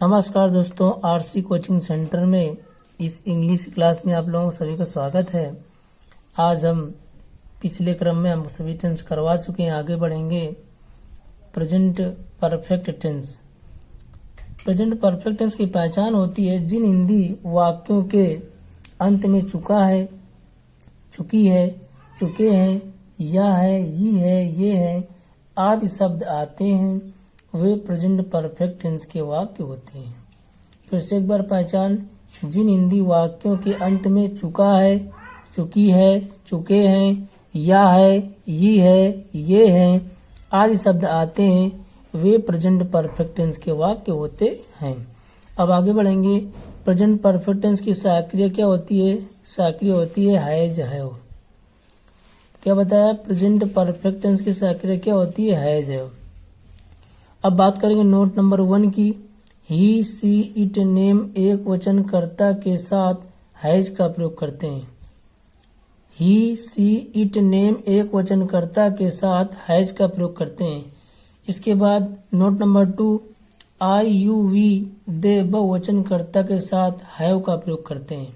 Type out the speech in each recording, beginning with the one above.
नमस्कार दोस्तों, RC coaching centre में इस इंग्लिश क्लास में आप लोगों सभी का स्वागत है। आज हम पिछले क्रम में हम सभी टेंस करवा चुके हैं, आगे बढ़ेंगे। Present perfect tense. Present perfect tense की पहचान होती है जिन हिंदी वाक्यों के अंत में चुका है, चुकी है, चुके हैं, या है, ही है, ये है आदि शब्द आते हैं, वे प्रेजेंट परफेक्ट टेंस के वाक्य होते हैं। फिर से एक बार पहचान, जिन हिंदी वाक्यों के अंत में चुका है, चुकी है, चुके हैं, या है, ही है, ये है आदि शब्द आते हैं, वे प्रेजेंट परफेक्ट टेंस के वाक्य होते हैं। अब आगे बढ़ेंगे। प्रेजेंट परफेक्ट टेंस की सक्रिय क्या होती है? सक्रिय होती है हैज, है। क्या बताया? प्रेजेंट परफेक्ट टेंस की सक्रिय क्या होती है? हैज, है। अब बात करेंगे नोट नंबर 1 की। ही, सी, इट, नेम एक वचन कर्ता के साथ हैज का प्रयोग करते हैं। ही, सी, इट, नेम एक वचन कर्ता के साथ हैज का प्रयोग करते हैं। इसके बाद note number 2, I, you, we, they बहुवचन कर्ता के साथ हैव का प्रयोग करते हैं।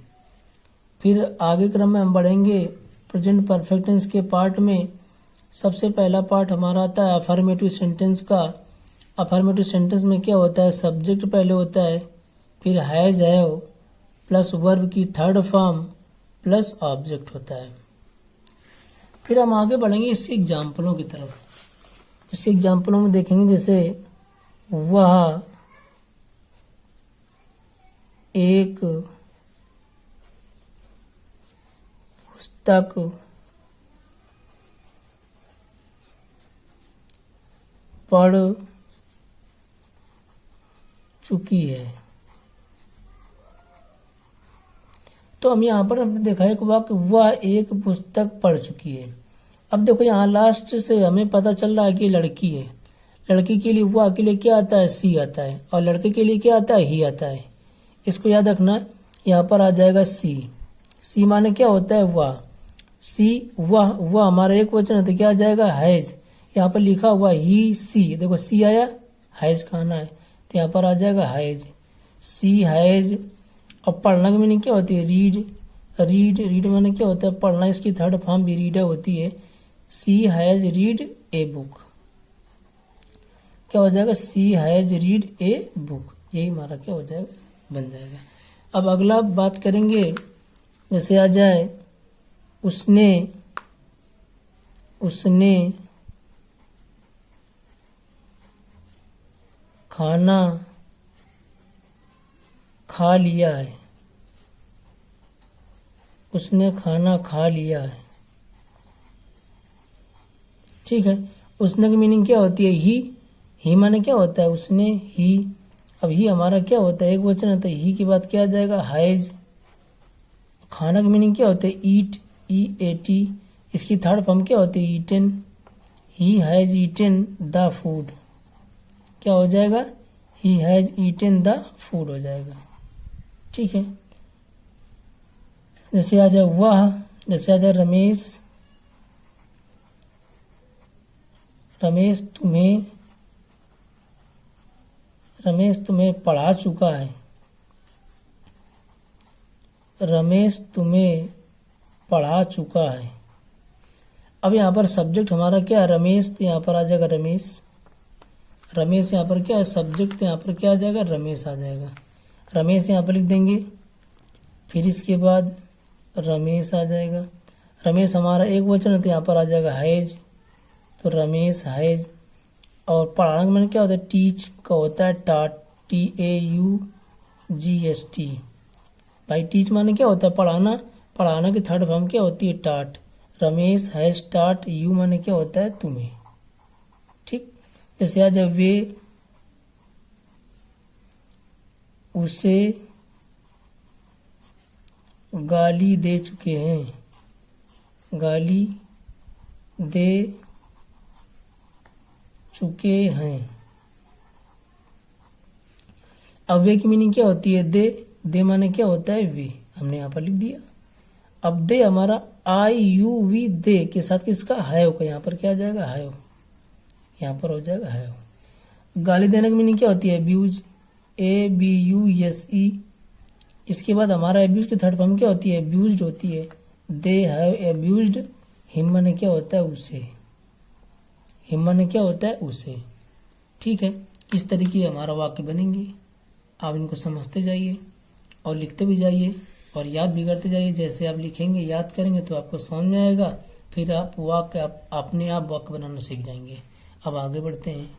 फिर आगे क्रम में हम बढ़ेंगे प्रेजेंट परफेक्ट टेंस के पार्ट में। सबसे पहला पार्ट हमारा आता है अफर्मेटिव सेंटेंस का। अफर्मेटिव सेंटेंस में क्या होता है? सब्जेक्ट पहले होता है, फिर हैज, हैव प्लस वर्ब की थर्ड फॉर्म प्लस ऑब्जेक्ट होता है। फिर हम आगे बढ़ेंगे इसके एग्जाम्पलों की तरफ। इसके एग्जाम्पलों में देखेंगे जैसे वह एक पुस्तक पढ़ चुकी है। तो हम यहाँ पर हमने देखा एक वाक्य, वह एक पुस्तक पढ़ चुकी है। अब देखो यहाँ लास्ट से हमें पता चल रहा है कि लड़की है। लड़की के लिए वह के लिए क्या आता है? सी आता है, और लड़के के लिए क्या आता है? ही आता है। इसको याद रखना, यहाँ पर आ जाएगा सी। सी माने क्या होता है? वह। सी, वह हमारा एक वचन है तो क्या आ जाएगा? हैज। यहाँ पर लिखा हुआ ही, सी, देखो सी आया, हैज कहना है तो यहाँ पर आ जाएगा हैज। C has. अब पढ़ना की मीनिंग क्या होती है? रीड। रीड माने क्या होता है? पढ़ना। इसकी थर्ड फॉर्म भी रीडर होती है। सी हैज रीड ए बुक। क्या हो जाएगा? सी हैज रीड ए बुक। यही हमारा क्या हो जाएगा? बन जाएगा। अब अगला बात करेंगे, जैसे आ जाए उसने खाना खा लिया है। उसने खाना खा लिया है। ठीक है। उसने की मीनिंग क्या होती है? ही माने क्या होता है? उसने, ही। अब ही हमारा क्या होता है? एक वचन है तो ही के बाद क्या आ जाएगा? हैज। खाना की मीनिंग क्या होता है? Eat, EAT। इसकी थर्ड फॉर्म क्या होती है? Eaten. He has eaten the food. क्या हो जाएगा? He has eaten the food हो जाएगा। ठीक है। जैसे आ जाए वह, जैसे आ जाए रमेश तुम्हें पढ़ा चुका है। रमेश तुम्हें पढ़ा चुका है। अब यहाँ पर सब्जेक्ट हमारा क्या है? रमेश, तो यहाँ पर आ जाएगा रमेश। रमेश यहाँ पर क्या है? सब्जेक्ट, तो यहाँ पर क्या आ जाएगा? रमेश आ जाएगा। रमेश यहाँ पर लिख देंगे। फिर इसके बाद रमेश आ जाएगा। रमेश हमारा एक वचन है तो यहाँ पर आ जाएगा हैज, तो रमेश हैज। और पढ़ाना का मैंने क्या होता है? टीच का होता है टाट, TAUGST। भाई टीच माने क्या होता है? पढ़ाना। पढ़ाना की थर्ड फॉर्म क्या होती है? टाट। रमेश हैज टाट यू माने क्या होता है? तुम्हें। ठीक। जैसे आ जाए वे उसे गाली दे चुके हैं। गाली दे चुके हैं। अब वे की मीनिंग क्या होती है? दे माने क्या होता है? वे। हमने यहाँ पर लिख दिया। अब दे हमारा IUV दे के साथ किसका? हैव का। यहाँ पर क्या आ जाएगा? हैव। यहाँ पर हो जाएगा हैव। गाली देने की मीनिंग क्या होती है? अब्यूज। ABUSE। इसके बाद हमारा एब्यूज की थर्ड फॉर्म क्या होती है? एब्यूज्ड होती है। दे हैव एब्यूज्ड हिम माने क्या होता है? उसे। हिम माने क्या होता है? उसे। ठीक है, इस तरीके हमारा वाक्य बनेंगे। आप इनको समझते जाइए और लिखते भी जाइए और याद भी करते जाइए। जैसे आप लिखेंगे, याद करेंगे तो आपको समझ में आएगा, फिर आप वाक्य अपने आप वाक्य बनाना सीख जाएंगे। अब आगे बढ़ते हैं।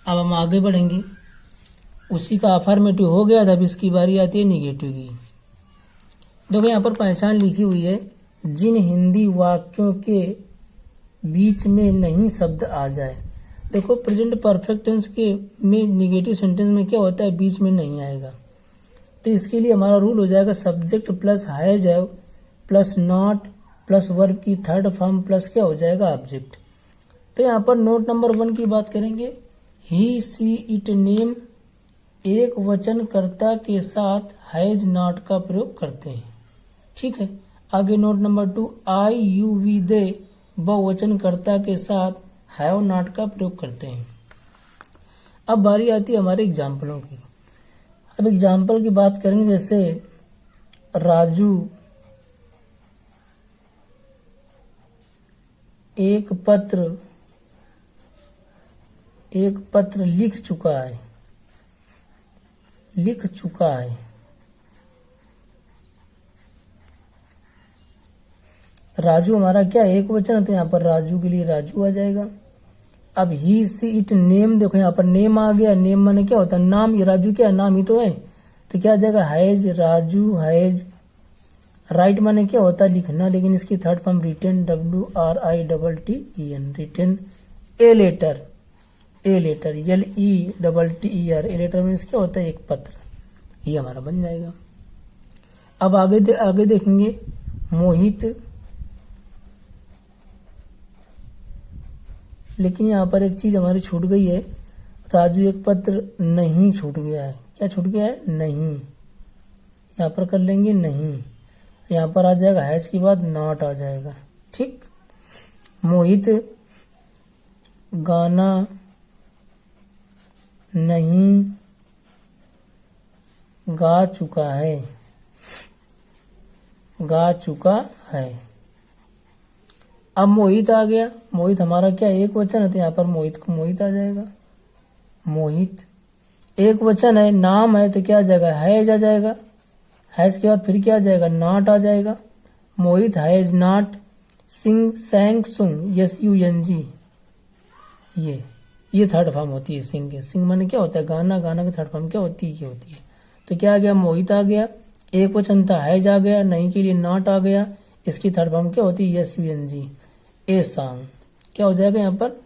अब हम आगे बढ़ेंगे। उसी का अफर्मेटिव हो गया था, अब इसकी बारी आती है निगेटिव की। देखो यहाँ पर पहचान लिखी हुई है, जिन हिंदी वाक्यों के बीच में नहीं शब्द आ जाए। देखो प्रेजेंट परफेक्ट टेंस के में निगेटिव सेंटेंस में क्या होता है? बीच में नहीं आएगा। तो इसके लिए हमारा रूल हो जाएगा subject plus has have plus not plus verb की थर्ड फॉर्म प्लस क्या हो जाएगा? ऑब्जेक्ट। तो यहाँ पर नोट नंबर 1 की बात करेंगे। ही सी इट नेम एक वचनकर्ता के साथ हैज नॉट का प्रयोग करते हैं। ठीक है, आगे note number 2, I you we they बहुवचनकर्ता के साथ हैव नॉट का प्रयोग करते हैं। अब बारी आती है हमारे एग्जाम्पलों की। अब एग्जाम्पल की बात करेंगे, जैसे राजू एक पत्र लिख चुका है। राजू हमारा क्या एक वचन है, तो यहाँ पर राजू के लिए राजू आ जाएगा। अब ही सी इट नेम, देखो यहाँ पर नेम आ गया। नेम माने क्या होता है? नाम। ये राजू क्या है? नाम ही तो है। तो क्या आ जाएगा? Has Raju has. राइट माने क्या होता है? लिखना, लेकिन इसकी third form written, WRITTEN, written. A letter LETTER, a letter means क्या होता है? एक पत्र। ये हमारा बन जाएगा। अब आगे देखेंगे, मोहित, लेकिन यहाँ पर एक चीज हमारी छूट गई है। राजू एक पत्र नहीं छूट गया है। क्या छूट गया है? नहीं। यहाँ पर कर लेंगे नहीं। यहाँ पर आ जाएगा हैज के बाद नॉट आ जाएगा। ठीक, मोहित गाना नहीं गा चुका है। अब मोहित आ गया। मोहित हमारा क्या एक वचन है, तो यहाँ पर मोहित को मोहित आ जाएगा। मोहित एक वचन है, नाम है, तो क्या आ जाएगा? हैज आ जाएगा। हैज के बाद फिर क्या आ जाएगा? नॉट आ जाएगा। मोहित हैज नॉट सिंग सैंग सुंग, SUNG। ये थर्ड फॉर्म होती है सिंग के। सिंग माने क्या होता है? गाना। गाना की थर्ड फॉर्म क्या होती है? ये होती है। तो क्या आ गया? मोहित आ गया, एक वचन था, हैज आ गया, नहीं के लिए नॉट आ गया। इसकी थर्ड फॉर्म क्या होती है? SUNG, a song. क्या हो जाएगा यहाँ पर?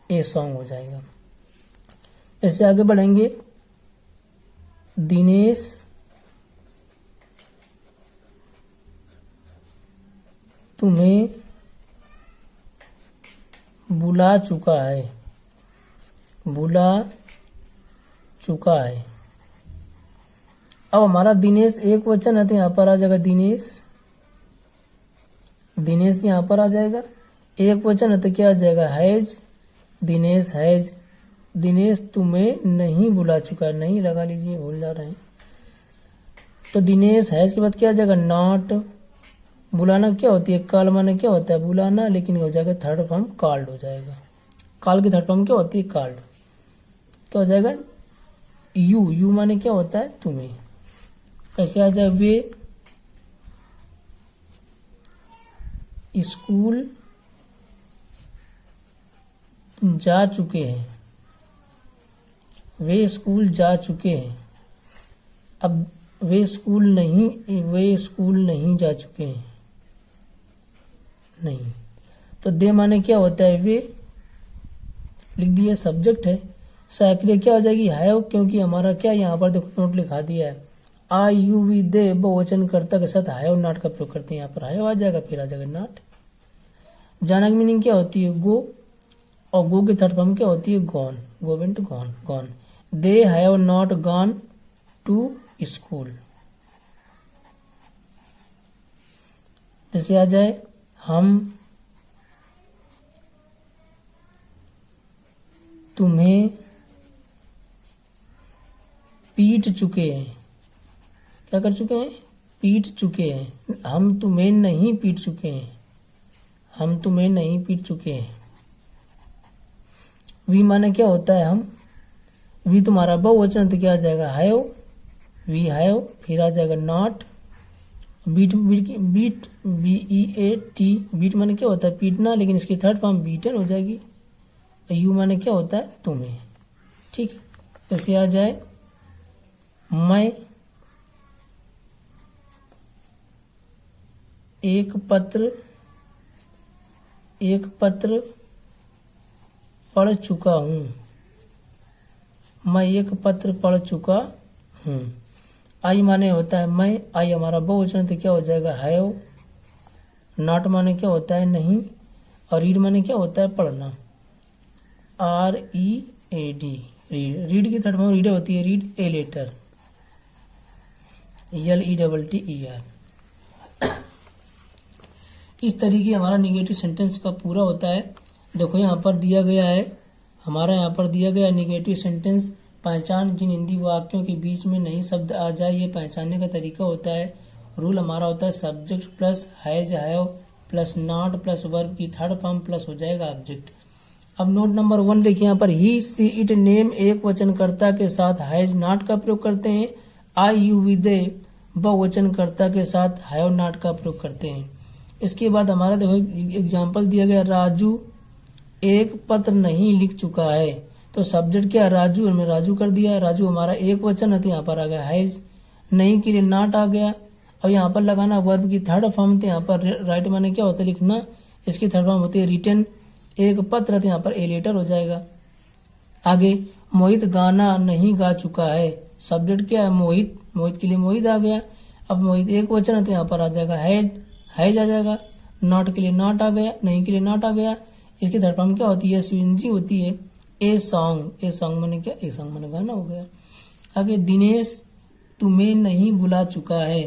ए सॉन्ग हो जाएगा। ऐसे आगे बढ़ेंगे। दिनेश तुम्हें बुला चुका है। अब हमारा दिनेश एक वचन है, तो यहाँ पर आ जाएगा दिनेश यहाँ पर आ जाएगा। एक वचन है तो क्या आ जाएगा? हैज। दिनेश हैज। दिनेश तुम्हें नहीं बुला चुका, नहीं लगा लीजिए, भूल जा रहे हैं। तो दिनेश हैज के बाद क्या आ जाएगा? नॉट। बुलाना क्या होती है? कॉल माने क्या होता है? बुलाना, लेकिन हो जाएगा थर्ड फॉर्म कॉल्ड हो जाएगा। कॉल की थर्ड फॉर्म क्या होती है? कॉल्ड। क्या हो जाएगा? यू माने क्या होता है? तुम्हें। ऐसे आ जाए वे स्कूल जा चुके हैं। वे स्कूल जा चुके हैं। अब वे स्कूल नहीं जा चुके हैं। नहीं, तो दे माने क्या होता है? वे लिख दिया, सब्जेक्ट है। साइकिल क्या हो जाएगी? हैव, क्योंकि हमारा क्या यहाँ पर देखो नोट लिखा दिया है, आई यू वी दे बहुवचनकर्ता के साथ हैव नॉट का प्रयोग करते हैं। यहाँ पर हैव आ जाएगा, फिर आ जाएगा नॉट। जाना की मीनिंग क्या होती है? गो, और गो की थर्ड फॉर्म क्या होती है? Gone. Go went gone. They have not gone to school. जैसे आ जाए हम तुम्हें पीट चुके हैं। क्या कर चुके हैं? पीट चुके हैं। हम तुम्हें नहीं पीट चुके हैं, हम तुम्हें नहीं पीट चुके हैं। वी माने क्या होता है? हम। वी तुम्हारा बहुवचन तो क्या आ जाएगा? Have, we have. फिर आ जाएगा not. Beat, beat BEAT, beat माने क्या होता है? पीटना, लेकिन इसकी थर्ड फॉर्म बीटन हो जाएगी। यू माने क्या होता है? तुम्हें। ठीक है, जैसे आ जाए मैं एक पत्र पढ़ चुका हूँ। मैं एक पत्र पढ़ चुका हूँ। आई माने होता है मैं, आई हमारा बहुवचन तो क्या हो जाएगा? हैव। नॉट माने क्या होता है? नहीं। और रीड माने क्या होता है? पढ़ना। READ, read. रीड की थर्ड फॉर्म रीडर होती है, रीड ए लेटर, LETTER। इस तरीके हमारा निगेटिव सेंटेंस का पूरा होता है। देखो यहाँ पर दिया गया है, हमारा यहाँ पर दिया गया निगेटिव सेंटेंस। पहचान, जिन हिंदी वाक्यों के बीच में नई शब्द आ जाए, ये पहचानने का तरीका होता है। रूल हमारा होता है subject plus has have plus not plus verb की थर्ड फॉर्म प्लस हो जाएगा ऑब्जेक्ट। अब नोट नंबर 1 देखिए यहाँ पर ही सी इट नेम एक वचनकर्ता के साथ हैज नॉट का प्रयोग करते हैं। आई यू वी दे बहुवचनकर्ता के साथ हैव नॉट का प्रयोग करते हैं। इसके बाद हमारा देखो एग्जाम्पल दिया गया, राजू एक पत्र नहीं लिख चुका है। तो सब्जेक्ट क्या है? राजू, हमने राजू कर दिया। राजू हमारा एक वचन है तो यहाँ पर आ गया हैज। नहीं के लिए नॉट आ गया। अब यहाँ पर लगाना वर्ब की थर्ड फॉर्म, तो यहाँ पर राइट माने क्या होता है? लिखना। इसकी थर्ड फॉर्म होती है रिटन। एक पत्र तो यहाँ पर ए लेटर हो जाएगा। आगे मोहित गाना नहीं गा चुका है। सब्जेक्ट क्या है? मोहित, मोहित के लिए मोहित आ गया। अब मोहित एक वचन है तो यहाँ पर आ जाएगा हैज आ जाएगा। नॉट के लिए नॉट आ गया, नहीं के लिए नॉट आ गया। इसकी थर्ड फॉर्म क्या होती है? SVNG होती है। ए सॉन्ग, ए सॉन्ग माने क्या? ए सॉन्ग माने गाना हो गया। आगे दिनेश तुम्हें नहीं बुला चुका है।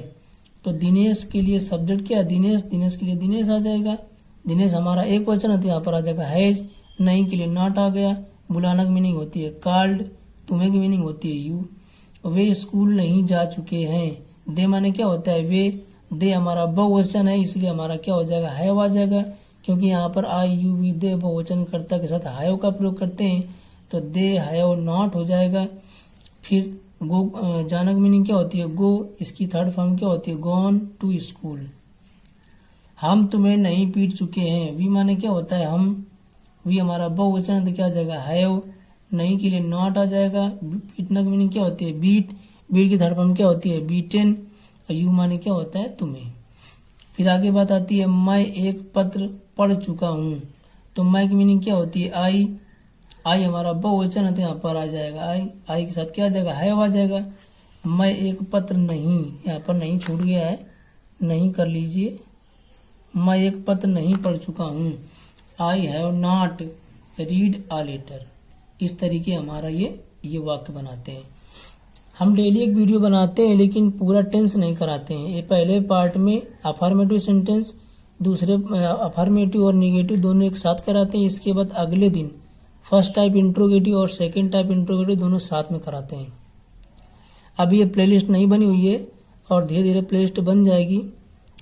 तो दिनेश के लिए सब्जेक्ट क्या है? दिनेश, दिनेश के लिए दिनेश आ जाएगा। दिनेश हमारा एक वचन है तो यहाँ पर आ जाएगा हैज। नहीं के लिए नॉट आ गया। बुलाना की मीनिंग होती है कॉल्ड, तुम्हें की मीनिंग होती है यू। वे स्कूल नहीं जा चुके हैं। दे माने क्या होता है? वे। दे हमारा बहुवचन है, इसलिए हमारा क्या हो जाएगा? हैव आ जाएगा। क्योंकि यहाँ पर आई यू वी दे बहुवचनकर्ता के साथ हैव का प्रयोग करते हैं, तो दे हैव नॉट हो जाएगा। फिर गो, जाना की मीनिंग क्या होती है? गो। इसकी थर्ड फॉर्म क्या होती है? Gone to school. हम तुम्हें नहीं पीट चुके हैं। वी माने क्या होता है? हम। वी हमारा बहुवचन है तो क्या आ जाएगा? हैव। नहीं के लिए नॉट आ जाएगा। पीटना की मीनिंग क्या होती है? बीट। बीट की थर्ड फॉर्म क्या होती है? बीटेन। और यू माने क्या होता है? तुम्हें। फिर आगे बात आती है मैं एक पत्र पढ़ चुका हूँ। तो मैं की मीनिंग क्या होती है? आई। आई हमारा बहुवचन है तो यहाँ पर आ जाएगा आई। आई के साथ क्या आ जाएगा? हैव आ जाएगा। मैं एक पत्र नहीं, यहाँ पर नहीं छूट गया है, नहीं कर लीजिए। मैं एक पत्र नहीं पढ़ चुका हूँ। I have not read a letter. इस तरीके हमारा ये वाक्य बनाते हैं। हम डेली एक वीडियो बनाते हैं लेकिन पूरा टेंस नहीं कराते हैं। ये पहले पार्ट में अफर्मेटिव सेंटेंस, दूसरे अफर्मेटिव और निगेटिव दोनों एक साथ कराते हैं। इसके बाद अगले दिन फर्स्ट टाइप इंट्रोगेटिव और सेकंड टाइप इंट्रोगेटिव दोनों साथ में कराते हैं। अभी ये प्लेलिस्ट नहीं बनी हुई है और धीरे धीरे प्लेलिस्ट बन जाएगी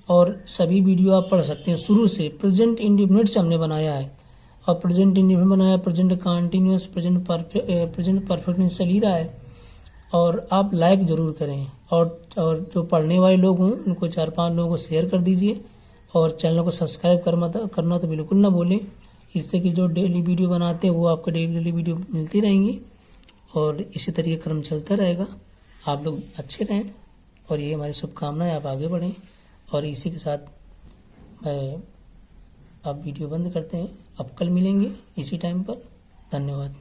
और सभी वीडियो आप पढ़ सकते हैं। शुरू से प्रेजेंट इंडिफिनिट से हमने बनाया है और प्रेजेंट इंडिफिनिट बनाया, प्रेजेंट कंटिन्यूअस, प्रेजेंट परफेक्ट चल ही रहा है। और आप लाइक ज़रूर करें और जो पढ़ने वाले लोग हों उनको 4-5 लोगों को शेयर कर दीजिए और चैनल को सब्सक्राइब करना तो बिल्कुल ना भूलें। इससे कि जो डेली वीडियो बनाते हैं वो आपको डेली वीडियो मिलती रहेंगी और इसी तरीके क्रम चलता रहेगा। आप लोग अच्छे रहें और ये हमारी शुभकामनाएं, आप आगे बढ़ें। और इसी के साथ अब वीडियो बंद करते हैं। अब कल मिलेंगे इसी टाइम पर। धन्यवाद।